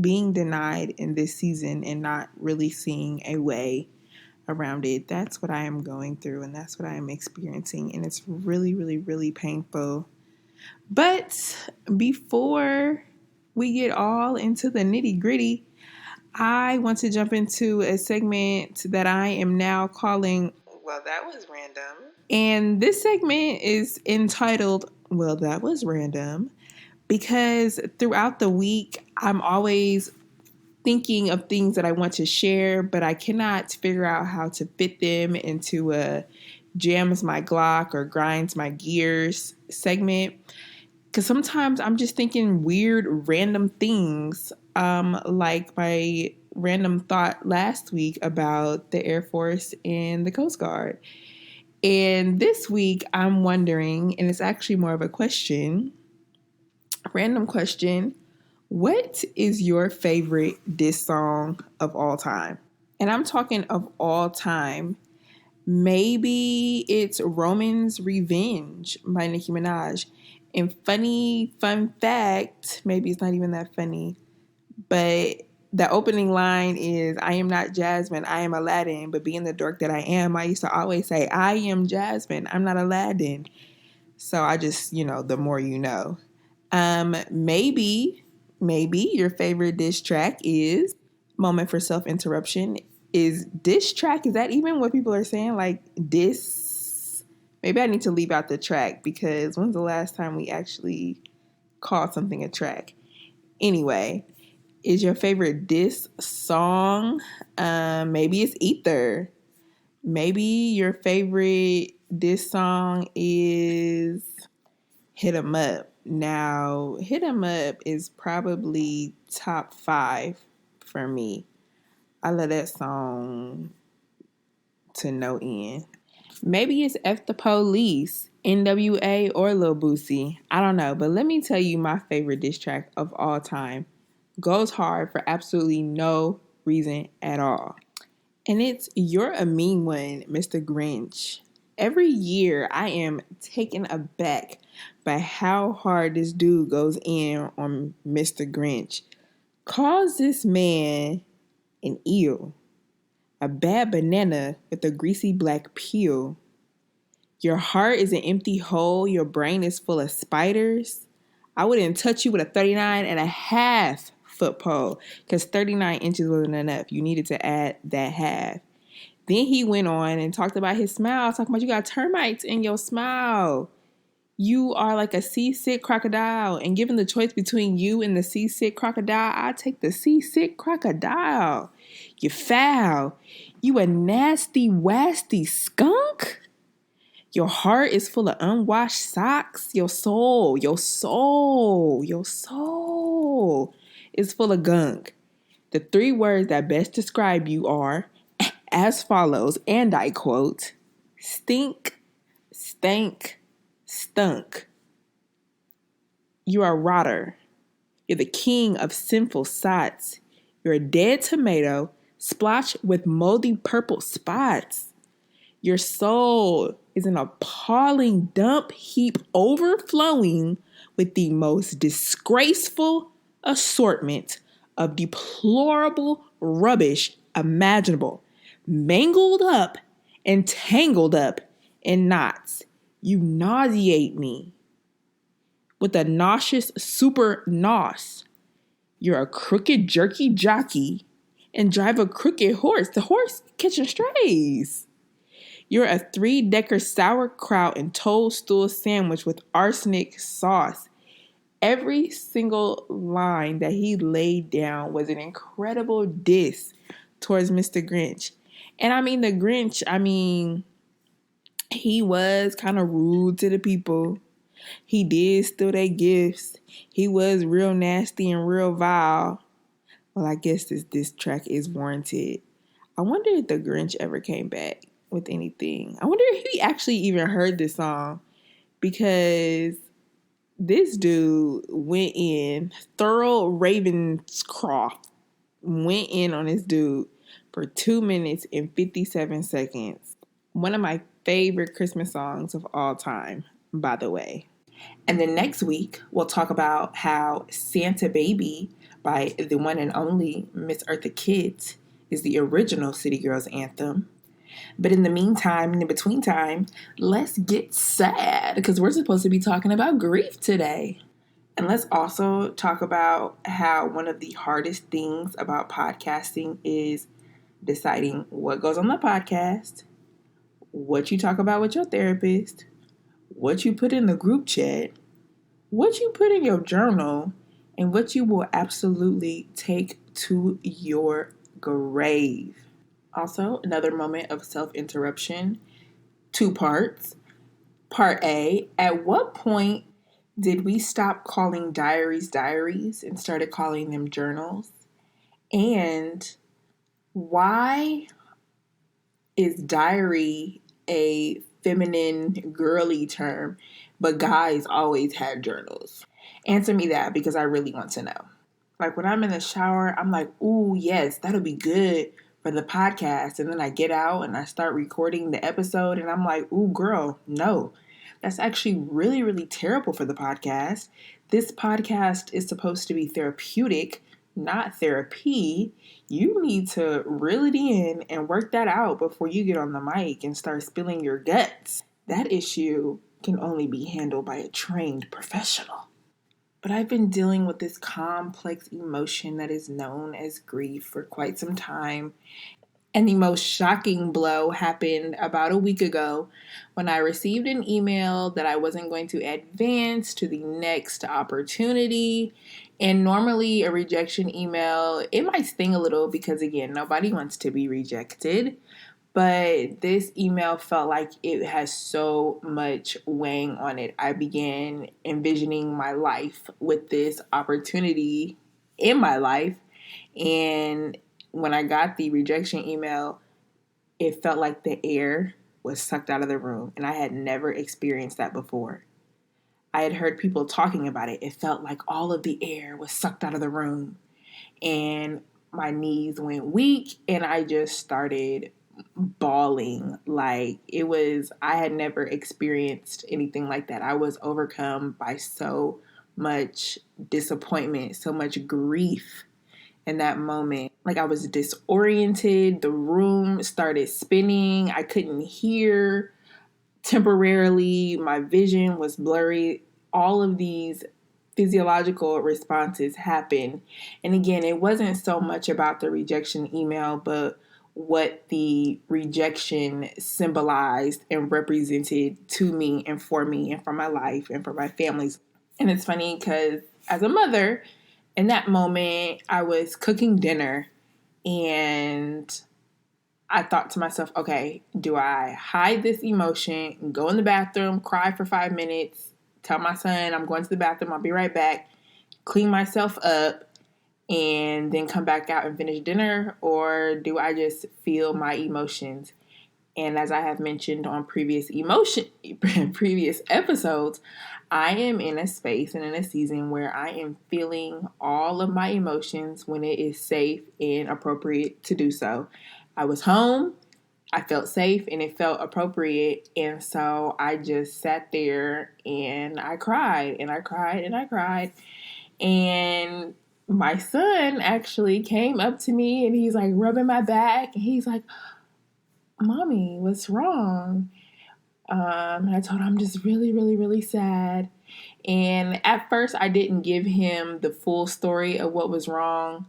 being denied in this season and not really seeing a way around it. That's what I am going through, and that's what I am experiencing, and it's really, really, really painful. But before we get all into the nitty gritty, I want to jump into a segment that I am now calling, Well, That Was Random. And this segment is entitled, Well, That Was Random, because throughout the week, I'm always thinking of things that I want to share, but I cannot figure out how to fit them into a jams my Glock or grinds my gears segment. Because sometimes I'm just thinking weird, random things, like my random thought last week about the Air Force and the Coast Guard. And this week, I'm wondering, and it's actually more of a question, random question, what is your favorite diss song of all time? And I'm talking of all time. Maybe it's Roman's Revenge by Nicki Minaj. And fun fact, maybe it's not even that funny, but the opening line is, I am not Jasmine, I am Aladdin. But being the dork that I am, I used to always say, I am Jasmine, I'm not Aladdin. So I just, the more you know. Maybe your favorite diss track is Moment for Self-Interruption. Is diss track, is that even what people are saying? Like diss? Maybe I need to leave out the track, because when's the last time we actually called something a track? Anyway, is your favorite diss song? Maybe it's Ether. Maybe your favorite diss song is Hit 'Em Up. Now, Hit 'Em Up is probably top 5 for me. I love that song to no end. Maybe it's F the Police, NWA, or Lil Boosie. I don't know, but let me tell you my favorite diss track of all time. Goes hard for absolutely no reason at all. And it's You're a Mean One, Mr. Grinch. Every year I am taken aback by how hard this dude goes in on Mr. Grinch. Calls this man an eel, a bad banana with a greasy black peel. Your heart is an empty hole, your brain is full of spiders. I wouldn't touch you with a 39.5 foot pole, because 39 inches wasn't enough. You needed to add that half. Then he went on and talked about his smile, talking about you got termites in your smile. You are like a seasick crocodile, and given the choice between you and the seasick crocodile, I take the seasick crocodile. You foul. You a nasty, wasty skunk? Your heart is full of unwashed socks. Your soul is full of gunk. The 3 words that best describe you are as follows, and I quote, stink, stank, stunk. You are a rotter. You're the king of sinful sots. You're a dead tomato splotched with moldy purple spots. Your soul is an appalling dump heap overflowing with the most disgraceful assortment of deplorable rubbish imaginable, mangled up and tangled up in knots. You nauseate me with a nauseous super nos. You're a crooked jerky jockey and drive a crooked horse. The horse catching strays. You're a 3-decker sauerkraut and toadstool sandwich with arsenic sauce. Every single line that he laid down was an incredible diss towards Mr. Grinch. And the Grinch, he was kind of rude to the people. He did steal their gifts. He was real nasty and real vile. Well, I guess this track is warranted. I wonder if the Grinch ever came back with anything. I wonder if he actually even heard this song, because this dude went in, thorough Ravenscroft went in on this dude for 2 minutes and 57 seconds. One of my favorite Christmas songs of all time, by the way. And then next week, we'll talk about how Santa Baby by the one and only Miss Eartha Kitt is the original City Girls anthem. But in the meantime, in the between time, let's get sad because we're supposed to be talking about grief today. And let's also talk about how one of the hardest things about podcasting is deciding what goes on the podcast, what you talk about with your therapist, what you put in the group chat, what you put in your journal, and what you will absolutely take to your grave. Also, another moment of self-interruption, 2 parts. Part A, at what point did we stop calling diaries diaries and started calling them journals? And why is diary a feminine, girly term, but guys always had journals? Answer me that because I really want to know. Like when I'm in the shower, I'm like, ooh, yes, that'll be good for the podcast. And then I get out and I start recording the episode and I'm like, ooh, girl, no. That's actually really, really terrible for the podcast. This podcast is supposed to be therapeutic, not therapy. You need to reel it in and work that out before you get on the mic and start spilling your guts. That issue can only be handled by a trained professional. But I've been dealing with this complex emotion that is known as grief for quite some time. And the most shocking blow happened about a week ago when I received an email that I wasn't going to advance to the next opportunity. And normally a rejection email, it might sting a little because, again, nobody wants to be rejected. But this email felt like it has so much weighing on it. I began envisioning my life with this opportunity in my life. And when I got the rejection email, it felt like the air was sucked out of the room. And I had never experienced that before. I had heard people talking about it. It felt like all of the air was sucked out of the room. And my knees went weak and I just started bawling. Like I had never experienced anything like that. I was overcome by so much disappointment, so much grief in that moment. Like I was disoriented. The room started spinning. I couldn't hear temporarily. My vision was blurry. All of these physiological responses happened. And again, it wasn't so much about the rejection email, but what the rejection symbolized and represented to me and for my life and for my families. And it's funny because as a mother, in that moment, I was cooking dinner and I thought to myself, okay, do I hide this emotion, go in the bathroom, cry for 5 minutes, tell my son I'm going to the bathroom, I'll be right back, clean myself up, and then come back out and finish dinner? Or do I just feel my emotions? And as I have mentioned on previous episodes, I am in a space and in a season where I am feeling all of my emotions when it is safe and appropriate to do so. I was home, I felt safe, and it felt appropriate. And so I just sat there and I cried and I cried and I cried. And my son actually came up to me and he's like rubbing my back and he's like, Mommy, what's wrong? I told him I'm just really, really, really sad. And at first I didn't give him the full story of what was wrong.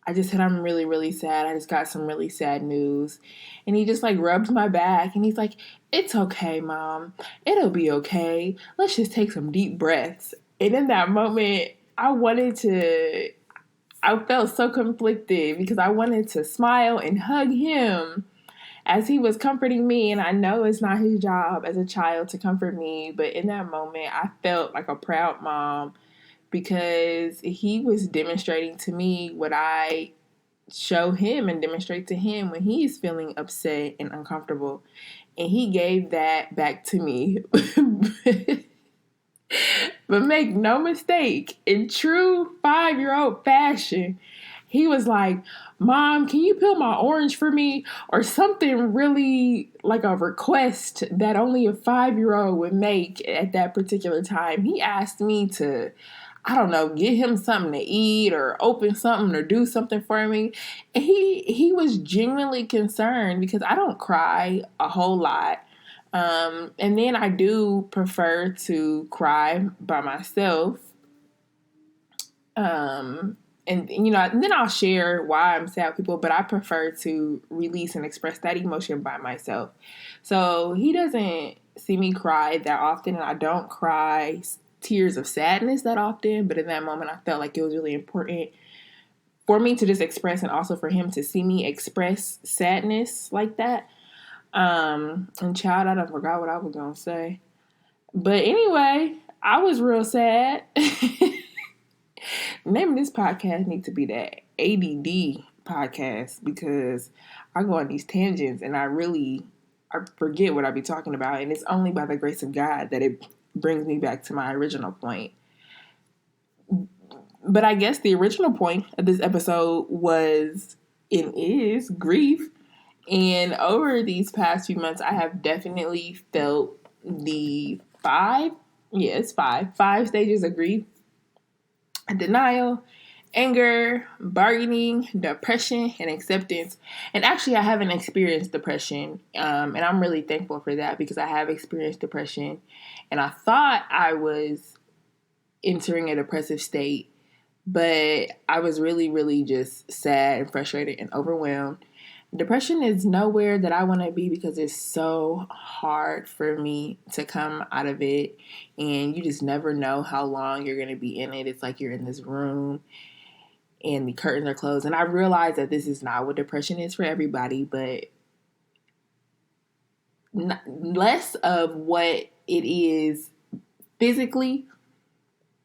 I just said, I'm really, really sad. I just got some really sad news. And he just like rubbed my back and he's like, it's okay, Mom. It'll be okay. Let's just take some deep breaths. And in that moment, I felt so conflicted because I wanted to smile and hug him as he was comforting me. And I know it's not his job as a child to comfort me, but in that moment, I felt like a proud mom because he was demonstrating to me what I show him and demonstrate to him when he's feeling upset and uncomfortable. And he gave that back to me. But make no mistake, in true 5-year-old fashion, he was like, Mom, can you peel my orange for me? Or something really like a request that only a 5-year-old would make at that particular time. He asked me to, I don't know, get him something to eat or open something or do something for me. And he was genuinely concerned because I don't cry a whole lot. And then I do prefer to cry by myself. And then I'll share why I'm sad with people, but I prefer to release and express that emotion by myself. So he doesn't see me cry that often, and I don't cry tears of sadness that often, but in that moment I felt like it was really important for me to just express, and also for him to see me express sadness like that. And child, I forgot what I was gonna say. But anyway, I was real sad. Name of this podcast needs to be that ADD podcast, because I go on these tangents and I forget what I be talking about, and it's only by the grace of God that it brings me back to my original point. But I guess the original point of this episode was and is grief. And over these past few months, I have definitely felt the five stages of grief: denial, anger, bargaining, depression, and acceptance. And actually, I haven't experienced depression, and I'm really thankful for that, because I have experienced depression, and I thought I was entering a depressive state, but I was really, really just sad and frustrated and overwhelmed. Depression is nowhere that I want to be, because it's so hard for me to come out of it, and you just never know how long you're going to be in it. It's like you're in this room and the curtains are closed, and I realize that this is not what depression is for everybody, but less of what it is physically,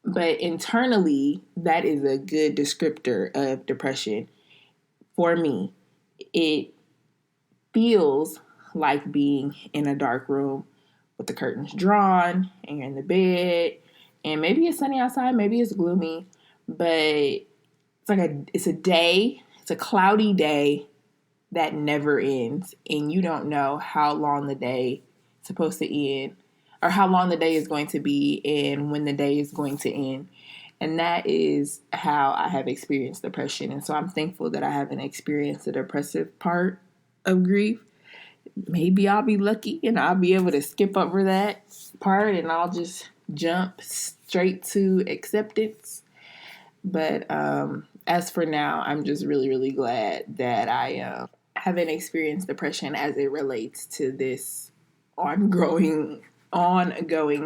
but internally, that is a good descriptor of depression for me. It feels like being in a dark room with the curtains drawn and you're in the bed, and maybe it's sunny outside, maybe it's gloomy, but it's a cloudy day that never ends, and you don't know how long the day is supposed to end, or how long the day is going to be, and when the day is going to end. And that is how I have experienced depression. And so I'm thankful that I haven't experienced the depressive part of grief. Maybe I'll be lucky and I'll be able to skip over that part and I'll just jump straight to acceptance. But as for now, I'm just really, really glad that I haven't experienced depression as it relates to this ongoing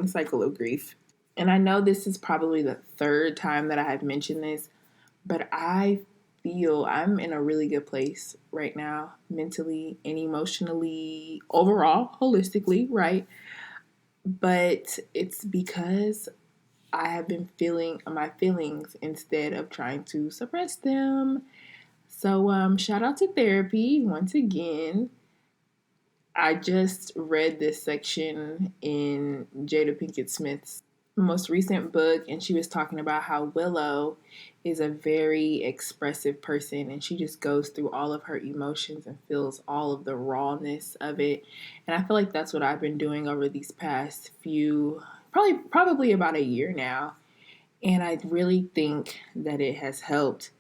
cycle of grief. And I know this is probably the third time that I have mentioned this, but I feel I'm in a really good place right now, mentally and emotionally, overall, holistically, right? But it's because I have been feeling my feelings instead of trying to suppress them. So shout out to therapy once again. I just read this section in Jada Pinkett Smith's most recent book, and she was talking about how Willow is a very expressive person, and she just goes through all of her emotions and feels all of the rawness of it. And I feel like that's what I've been doing over these past probably about a year now. And I really think that it has helped.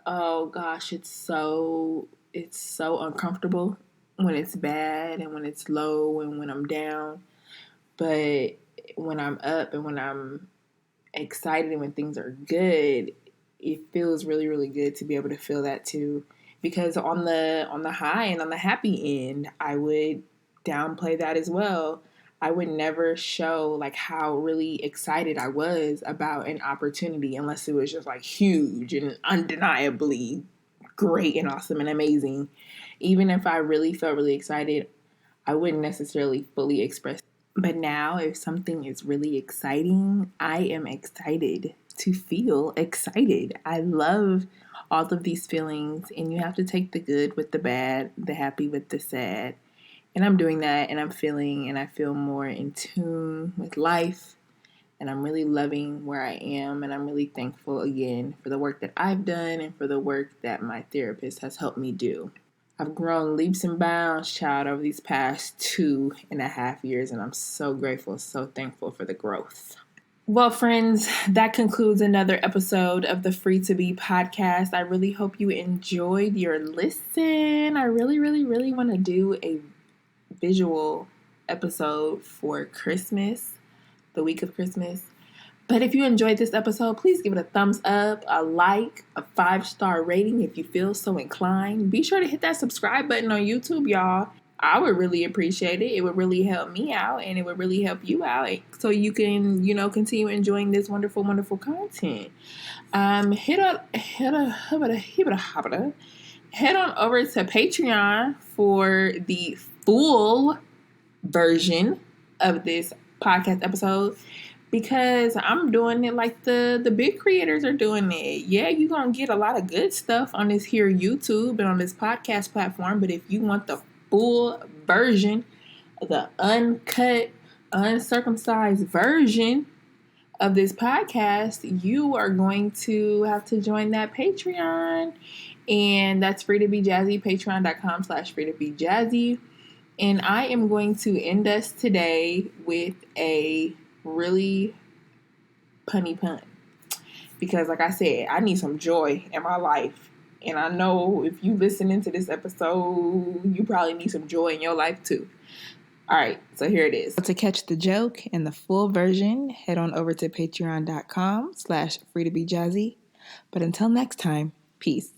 Oh gosh, it's so uncomfortable when it's bad and when it's low and when I'm down. But when I'm up and when I'm excited and when things are good, it feels really, really good to be able to feel that too. Because on the high and on the happy end, I would downplay that as well. I would never show like how really excited I was about an opportunity unless it was just like huge and undeniably great and awesome and amazing. Even if I really felt really excited, I wouldn't necessarily fully express. But now, if something is really exciting, I am excited to feel excited. I love all of these feelings, and you have to take the good with the bad, the happy with the sad. And I'm doing that, and I'm feeling, and I feel more in tune with life, and I'm really loving where I am, and I'm really thankful again for the work that I've done and for the work that my therapist has helped me do. I've grown leaps and bounds, child, over these past 2.5 years, and I'm so grateful, so thankful for the growth. Well, friends, that concludes another episode of the Free to Be podcast. I really hope you enjoyed your listen. I really, really, really want to do a visual episode for Christmas, the week of Christmas. But if you enjoyed this episode, please give it a thumbs up, a like, a 5-star rating if you feel so inclined. Be sure to hit that subscribe button on YouTube, y'all. I would really appreciate it. It would really help me out, and it would really help you out, so you can, continue enjoying this wonderful, wonderful content. Head on over to Patreon for the full version of this podcast episode, because I'm doing it like the big creators are doing it. Yeah, you're going to get a lot of good stuff on this here YouTube and on this podcast platform, but if you want the full version, the uncut, uncircumcised version of this podcast, you are going to have to join that Patreon, and that's Free to Be Jazzy, patreon.com/Free to Be Jazzy. And I am going to end us today with a really punny pun, because like I said, I need some joy in my life, and I know if you listening to this episode, you probably need some joy in your life too. All right, so here it is. To catch the joke and the full version, head on over to patreon.com/Free to Be Jazzy. But until next time, peace.